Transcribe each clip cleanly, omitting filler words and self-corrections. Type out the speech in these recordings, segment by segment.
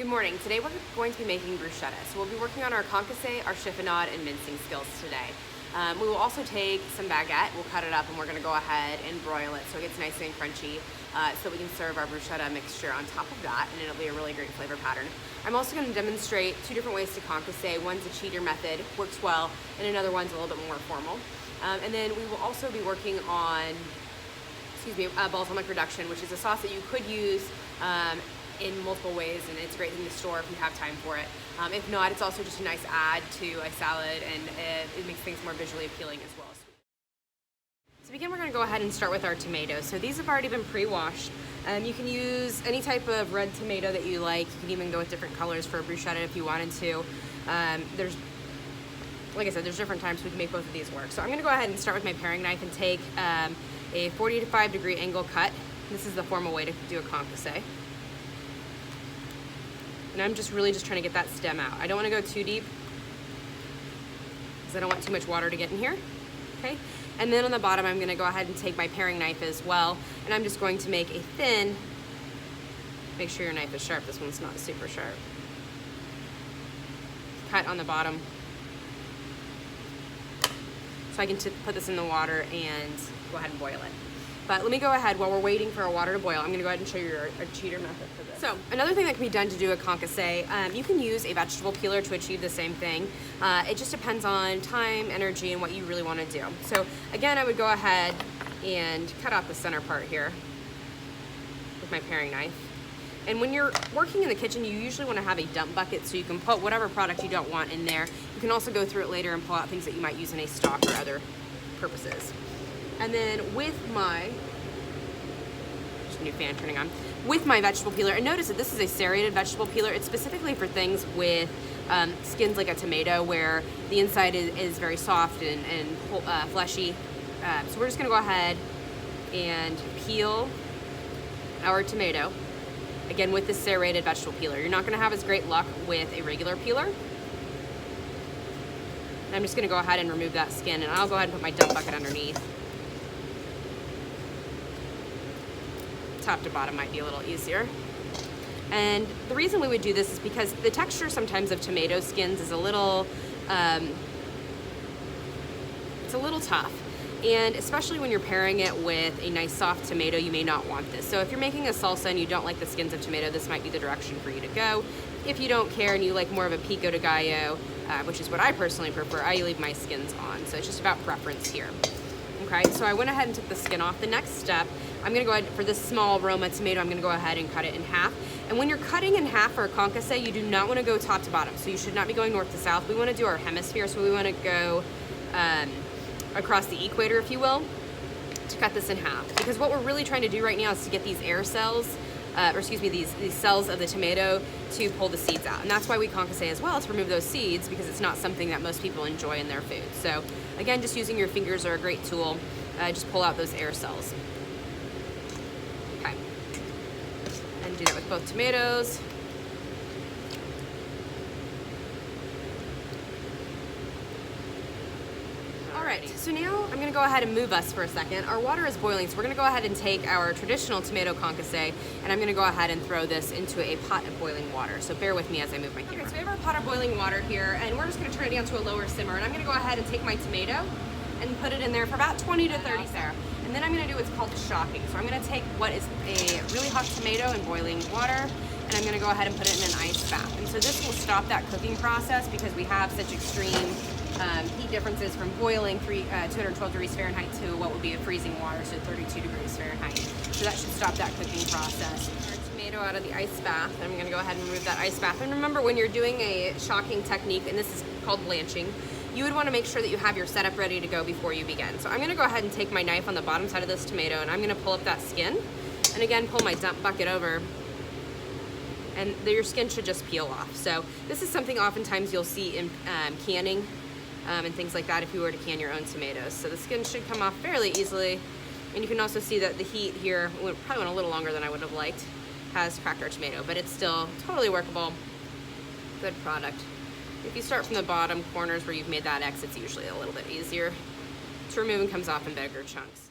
Good morning. Today we're going to be making bruschetta. So we'll be working on our concassé, our chiffonade, and mincing skills today. We will also take some baguette, we'll cut it up, and we're going to go ahead and broil it so it gets nice and crunchy so we can serve our bruschetta mixture on top of that, and it'll be a really great flavor pattern. I'm also going to demonstrate two different ways to concassé. One's a cheater method, works well, and another one's a little bit more formal. And then we will also be working on balsamic reduction, which is a sauce that you could use in multiple ways, and it's a great thing to store if you have time for it. If not, it's also just a nice add to a salad, and it makes things more visually appealing as well. To begin, we're going to go ahead and start with our tomatoes. So these have already been pre-washed. You can use any type of red tomato that you like. You can even go with different colors for a bruschetta if you wanted to. Like I said, there's different times we can make both of these work. So I'm going to go ahead and start with my paring knife and take a 45 degree angle cut. This is the formal way to do a concassé. And I'm just really trying to get that stem out. I don't want to go too deep because I don't want too much water to get in here. Okay. And then on the bottom, I'm going to go ahead and take my paring knife as well, and I'm just going to make a thin, make sure your knife is sharp, this one's not super sharp, cut on the bottom. So I can put this in the water and go ahead and boil it. But let me go ahead, while we're waiting for our water to boil, I'm going to go ahead and show you a cheater method for this. So another thing that can be done to do a concassé, you can use a vegetable peeler to achieve the same thing. It just depends on time, energy, and what you really want to do. So again, I would go ahead and cut off the center part here with my paring knife. And when you're working in the kitchen, you usually want to have a dump bucket so you can put whatever product you don't want in there. You can also go through it later and pull out things that you might use in a stock or other purposes. And then with my, just a new fan turning on, with my vegetable peeler, and notice that this is a serrated vegetable peeler. It's specifically for things with skins like a tomato where the inside is very soft and fleshy. So we're just gonna go ahead and peel our tomato, again with this serrated vegetable peeler. You're not gonna have as great luck with a regular peeler. And I'm just gonna go ahead and remove that skin, and I'll go ahead and put my dump bucket underneath. Top to bottom might be a little easier. And the reason we would do this is because the texture sometimes of tomato skins is a little, it's a little tough. And especially when you're pairing it with a nice soft tomato, you may not want this. So if you're making a salsa and you don't like the skins of tomato, this might be the direction for you to go. If you don't care and you like more of a pico de gallo, which is what I personally prefer, I leave my skins on. So it's just about preference here. Okay, so I went ahead and took the skin off. The next step, I'm gonna go ahead, for this small Roma tomato, I'm gonna go ahead and cut it in half. And when you're cutting in half for a concassé, you do not wanna go top to bottom. So you should not be going north to south. We wanna do our hemisphere, so we wanna go across the equator, if you will, to cut this in half. Because what we're really trying to do right now is to get these air cells, these cells of the tomato to pull the seeds out. And that's why we concassé as well, to remove those seeds, because it's not something that most people enjoy in their food. So again, just using your fingers are a great tool. Just pull out those air cells. Okay. And do that with both tomatoes. Alright, so now I'm going to go ahead and move us for a second. Our water is boiling, so we're going to go ahead and take our traditional tomato concassé, and I'm going to go ahead and throw this into a pot of boiling water. So bear with me as I move my camera. Okay, so we have our pot of boiling water here, and we're just going to turn it down to a lower simmer, and I'm going to go ahead and take my tomato and put it in there for about 20 to 30 seconds. And then I'm going to do what's called shocking. So I'm going to take what is a really hot tomato in boiling water, and I'm going to go ahead and put it in an ice bath. And so this will stop that cooking process because we have such extreme heat differences from boiling 212 degrees Fahrenheit to what would be a freezing water, so 32 degrees Fahrenheit. So that should stop that cooking process. Our tomato out of the ice bath, and I'm going to go ahead and remove that ice bath. And remember, when you're doing a shocking technique, and this is called blanching, you would want to make sure that you have your setup ready to go before you begin. So I'm going to go ahead and take my knife on the bottom side of this tomato, and I'm going to pull up that skin, and again pull my dump bucket over, and your skin should just peel off. So this is something oftentimes you'll see in canning and things like that if you were to can your own tomatoes. So the skin should come off fairly easily, and you can also see that the heat here probably went a little longer than I would have liked, has cracked our tomato, but it's still totally workable, good product. If you start from the bottom corners where you've made that X, it's usually a little bit easier to remove and comes off in bigger chunks.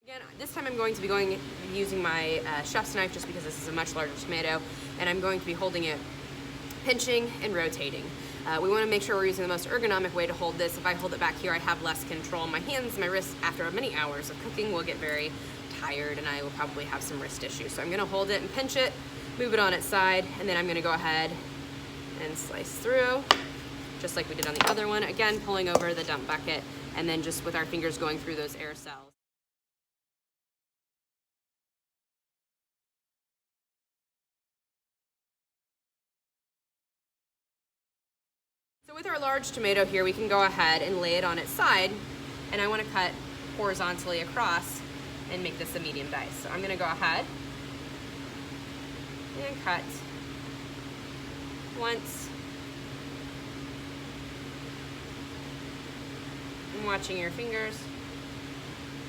Again, this time I'm going to be using my chef's knife just because this is a much larger tomato, and I'm going to be holding it, pinching and rotating. We want to make sure we're using the most ergonomic way to hold this. If I hold it back here, I have less control. My hands, my wrists, after many hours of cooking, will get very tired, and I will probably have some wrist issues. So I'm going to hold it and pinch it, move it on its side, and then I'm going to go ahead and slice through, just like we did on the other one. Again, pulling over the dump bucket, and then just with our fingers going through those air cells. So with our large tomato here, we can go ahead and lay it on its side, and I want to cut horizontally across and make this a medium dice. So I'm going to go ahead and cut once. I'm watching your fingers.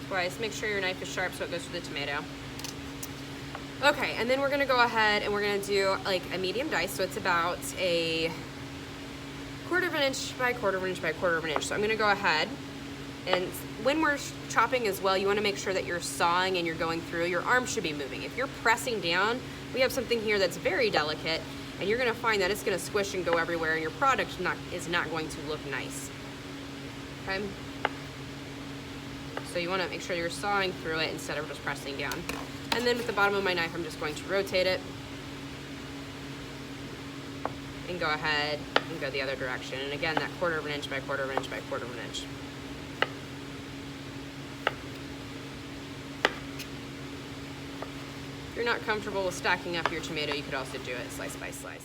Twice. Make sure your knife is sharp so it goes through the tomato. Okay, and then we're going to go ahead and we're going to do like a medium dice, so it's about a 1/4 of an inch by 1/4 of an inch by 1/4 of an inch. So I'm going to go ahead, and when we're chopping as well, you want to make sure that you're sawing and you're going through. Your arm should be moving. If you're pressing down, we have something here that's very delicate, and you're going to find that it's going to squish and go everywhere, and your product is not going to look nice. Okay? So you want to make sure you're sawing through it instead of just pressing down. And then with the bottom of my knife, I'm just going to rotate it and go ahead and go the other direction. And again, that 1/4 of an inch by 1/4 of an inch by 1/4 of an inch. If you're not comfortable with stacking up your tomato, you could also do it slice by slice.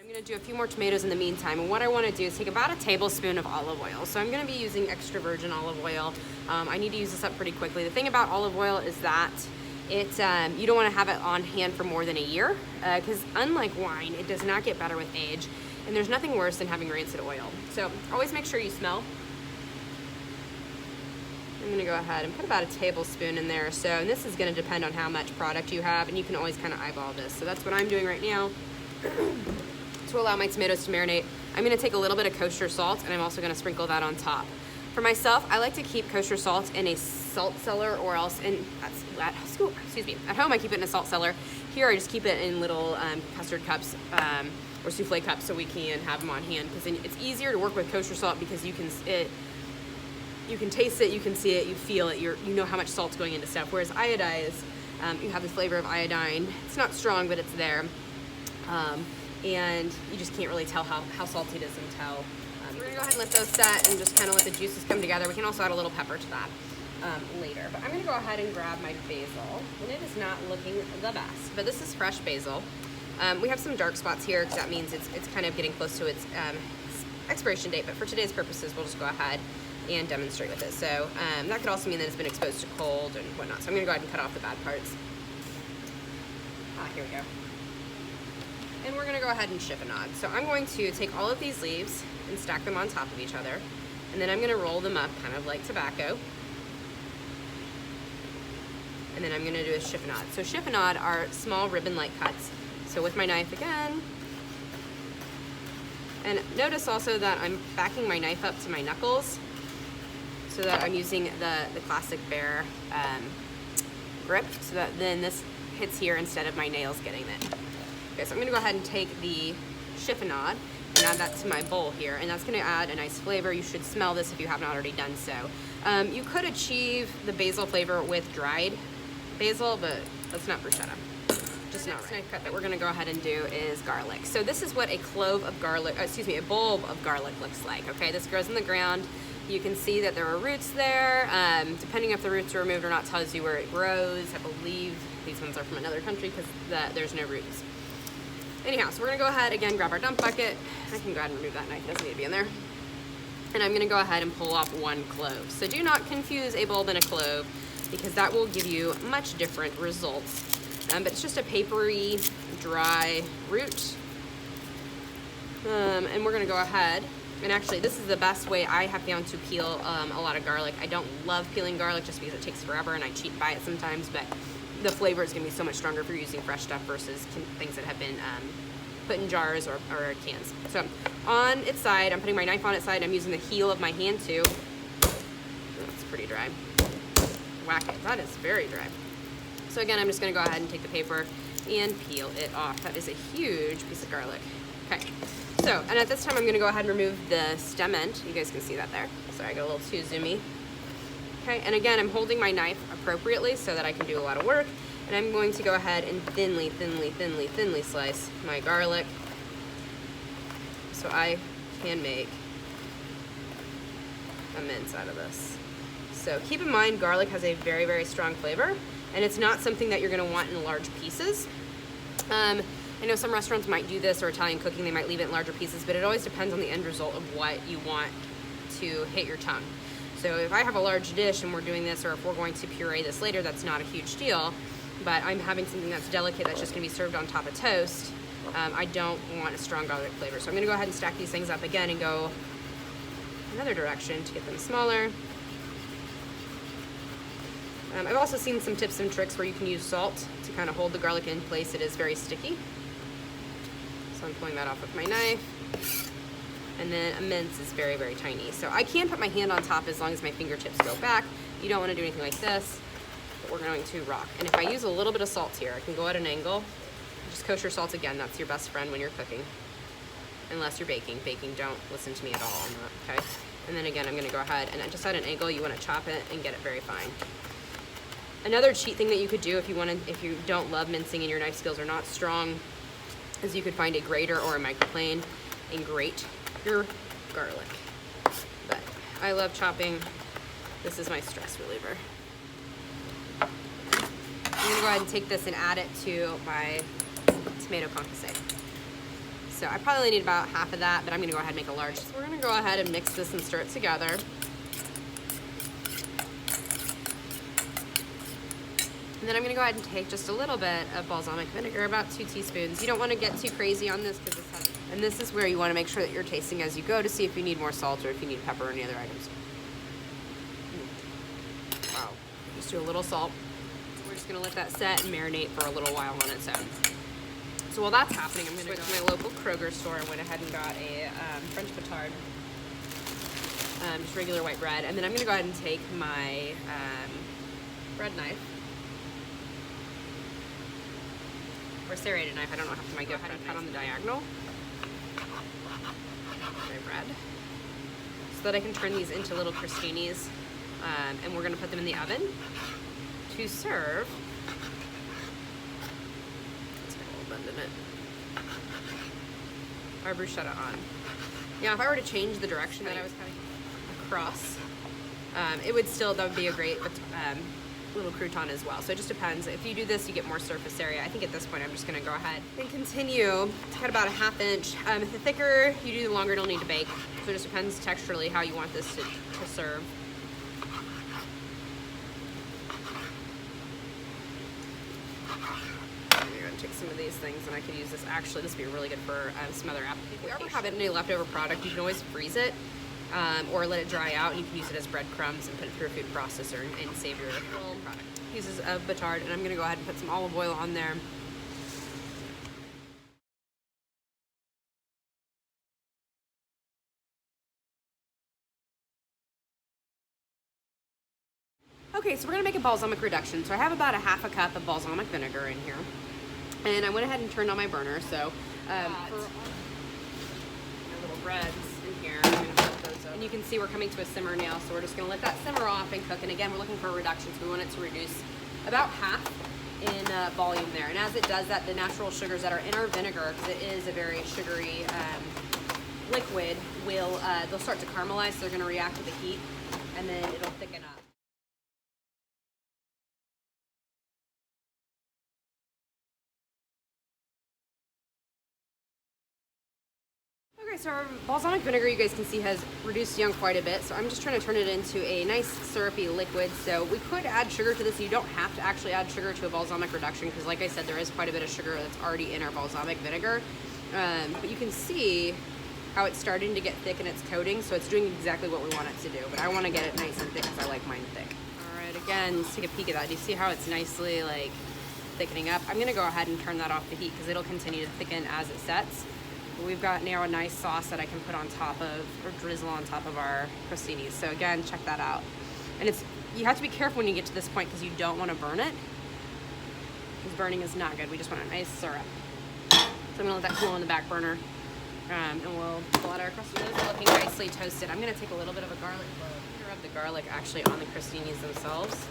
I'm going to do a few more tomatoes in the meantime, and what I want to do is take about a tablespoon of olive oil. So I'm going to be using extra virgin olive oil. I need to use this up pretty quickly. The thing about olive oil is that you don't want to have it on hand for more than a year, because unlike wine, it does not get better with age, and there's nothing worse than having rancid oil. So always make sure you smell. I'm going to go ahead and put about a tablespoon in there or so, and this is going to depend on how much product you have, and you can always kind of eyeball this. So that's what I'm doing right now. To allow my tomatoes to marinate, I'm going to take a little bit of kosher salt, and I'm also going to sprinkle that on top. For myself, I like to keep kosher salt in a salt cellar, or else at home I keep it in a salt cellar. Here I just keep it in little custard cups or souffle cups, so we can have them on hand, because it's easier to work with kosher salt because you can taste it, you can see it, you feel it, you know how much salt's going into stuff. Whereas iodized, you have the flavor of iodine. It's not strong, but it's there. And you just can't really tell how salty it is until we're gonna go ahead and let those set and just kind of let the juices come together. We can also add a little pepper to that later. But I'm gonna go ahead and grab my basil, and it is not looking the best, but this is fresh basil. We have some dark spots here because that means it's kind of getting close to its expiration date, but for today's purposes, we'll just go ahead and demonstrate with it. So that could also mean that it's been exposed to cold and whatnot. So I'm gonna go ahead and cut off the bad parts. Here we go. And we're gonna go ahead and chiffonade. So I'm going to take all of these leaves and stack them on top of each other. And then I'm gonna roll them up kind of like tobacco. And then I'm gonna do a chiffonade. So chiffonade are small ribbon-like cuts. So with my knife again. And notice also that I'm backing my knife up to my knuckles so that I'm using the classic bear grip, so that then this hits here instead of my nails getting it. Okay, so I'm gonna go ahead and take the chiffonade and add that to my bowl here, and that's gonna add a nice flavor. You should smell this if you have not already done so. You could achieve the basil flavor with dried basil, but that's not bruschetta. Just not right. The next cut that we're gonna go ahead and do is garlic. So this is what a bulb of garlic looks like, okay? This grows in the ground. You can see that there are roots there. Depending if the roots are removed or not tells you where it grows. I believe these ones are from another country because there's no roots. Anyhow, so we're gonna go ahead, again, grab our dump bucket. I can go ahead and remove that knife, it doesn't need to be in there. And I'm gonna go ahead and pull off one clove. So do not confuse a bulb and a clove, because that will give you much different results. But it's just a papery, dry root. And we're gonna go ahead And actually, this is the best way I have found to peel a lot of garlic. I don't love peeling garlic just because it takes forever and I cheat by it sometimes, but the flavor is going to be so much stronger if you're using fresh stuff versus things that have been put in jars or cans. So on its side, I'm putting my knife on its side. I'm using the heel of my hand too. That's pretty dry. Whack it. That is very dry. So again, I'm just going to go ahead and take the paper and peel it off. That is a huge piece of garlic. Okay. So, and at this time, I'm going to go ahead and remove the stem end. You guys can see that there. Sorry, I got a little too zoomy. Okay, and again, I'm holding my knife appropriately so that I can do a lot of work. And I'm going to go ahead and thinly slice my garlic so I can make a mince out of this. So keep in mind, garlic has a very, very strong flavor, and it's not something that you're going to want in large pieces. I know some restaurants might do this, or Italian cooking, they might leave it in larger pieces, but it always depends on the end result of what you want to hit your tongue. So if I have a large dish and we're doing this, or if we're going to puree this later, that's not a huge deal, but I'm having something that's delicate that's just going to be served on top of toast. I don't want a strong garlic flavor. So I'm going to go ahead and stack these things up again and go another direction to get them smaller. I've also seen some tips and tricks where you can use salt to kind of hold the garlic in place. It is very sticky. So I'm pulling that off with my knife. And then a mince is very, very tiny. So I can put my hand on top as long as my fingertips go back. You don't want to do anything like this, but we're going to rock. And if I use a little bit of salt here, I can go at an angle. Just kosher salt again, that's your best friend when you're cooking. Unless you're baking. Baking, don't listen to me at all on that, okay? And then again, I'm gonna go ahead and just at an angle, you wanna chop it and get it very fine. Another cheat thing that you could do if you don't love mincing and your knife skills are not strong, is you could find a grater or a microplane and grate your garlic. But I love chopping. This is my stress reliever. I'm gonna go ahead and take this and add it to my tomato concassé. So I probably only need about half of that, but I'm gonna go ahead and make a large. So we're gonna go ahead and mix this and stir it together. And then I'm gonna go ahead and take just a little bit of balsamic vinegar, about 2 teaspoons. You don't wanna get too crazy on this because it's heavy. And this is where you wanna make sure that you're tasting as you go to see if you need more salt or if you need pepper or any other items. Wow, just do a little salt. We're just gonna let that set and marinate for a little while on its own. So while that's happening, I'm gonna go to my local Kroger store and went ahead and got a French Batard, just regular white bread. And then I'm gonna go ahead and take my bread knife, or serrated knife, I don't know how to go ahead and cut on the diagonal my bread, so that I can turn these into little crostinis, and we're gonna put them in the oven to serve. Let's get a little bend in it. Our bruschetta on. Now, if I were to change the direction that I was cutting across, it would still, that would be a great little crouton as well. So it just depends. If you do this, you get more surface area. I think at this point, I'm just gonna go ahead and continue to cut about a 1/2 inch. The thicker you do, the longer it'll need to bake. So it just depends texturally how you want this to serve. Take some of these things, and I could use this. Actually, this would be really good for some other applications. If you ever have any leftover product, you can always freeze it or let it dry out, and you can use it as breadcrumbs and put it through a food processor and save your product. Pieces of Batard, and I'm going to go ahead and put some olive oil on there. Okay, so we're going to make a balsamic reduction. So I have about a 1/2 cup of balsamic vinegar in here. And I went ahead and turned on my burner, so for my little breads in here, I'm going to put those over. And you can see we're coming to a simmer now, so we're just going to let that simmer off and cook. And again, we're looking for a reduction, so we want it to reduce about half in volume there. And as it does that, the natural sugars that are in our vinegar, because it is a very sugary liquid, they'll start to caramelize, so they're going to react with the heat, and then it'll thicken up. Okay, so our balsamic vinegar, you guys can see, has reduced down quite a bit. So I'm just trying to turn it into a nice syrupy liquid. So we could add sugar to this. You don't have to actually add sugar to a balsamic reduction because, like I said, there is quite a bit of sugar that's already in our balsamic vinegar. But you can see how it's starting to get thick in its coating, so it's doing exactly what we want it to do. But I want to get it nice and thick because I like mine thick. All right, again, let's take a peek at that. Do you see how it's nicely like thickening up? I'm going to go ahead and turn that off the heat because it'll continue to thicken as it sets. But we've got now a nice sauce that I can put on top of, or drizzle on top of our crostinis. So again, check that out. And you have to be careful when you get to this point because you don't want to burn it. Because burning is not good. We just want a nice syrup. So I'm gonna let that cool on the back burner. And we'll pull out our crostinis. They're looking nicely toasted. I'm gonna take a little bit of a garlic clove. Rub the garlic actually on the crostinis themselves.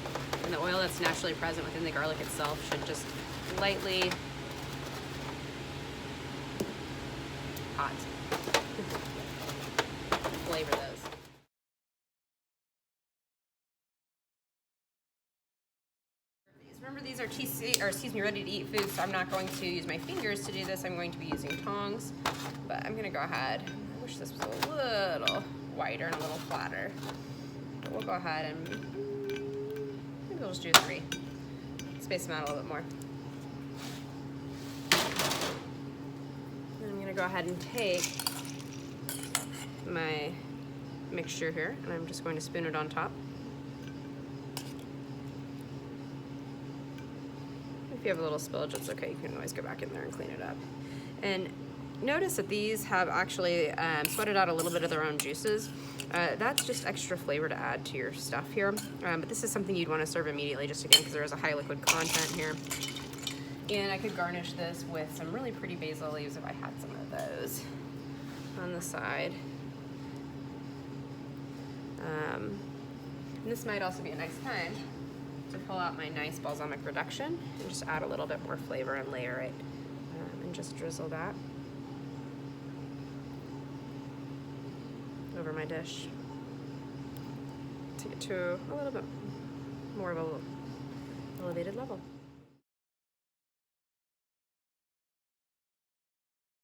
And the oil that's naturally present within the garlic itself should just lightly hot. Flavor those. Remember, these are ready to eat foods, so I'm not going to use my fingers to do this. I'm going to be using tongs, but I'm gonna go ahead. I wish this was a little wider and a little flatter. But we'll go ahead and maybe we'll just do 3. Space them out a little bit more. And I'm gonna go ahead and take my mixture here, and I'm just going to spoon it on top. If you have a little spillage, it's okay. You can always go back in there and clean it up. And notice that these have actually sweated out a little bit of their own juices. That's just extra flavor to add to your stuff here. But this is something you'd want to serve immediately, just again because there is a high liquid content here. And I could garnish this with some really pretty basil leaves if I had some of those on the side. And this might also be a nice time to pull out my nice balsamic reduction and just add a little bit more flavor and layer it, and just drizzle that over my dish. Take it to a little bit more of a elevated level.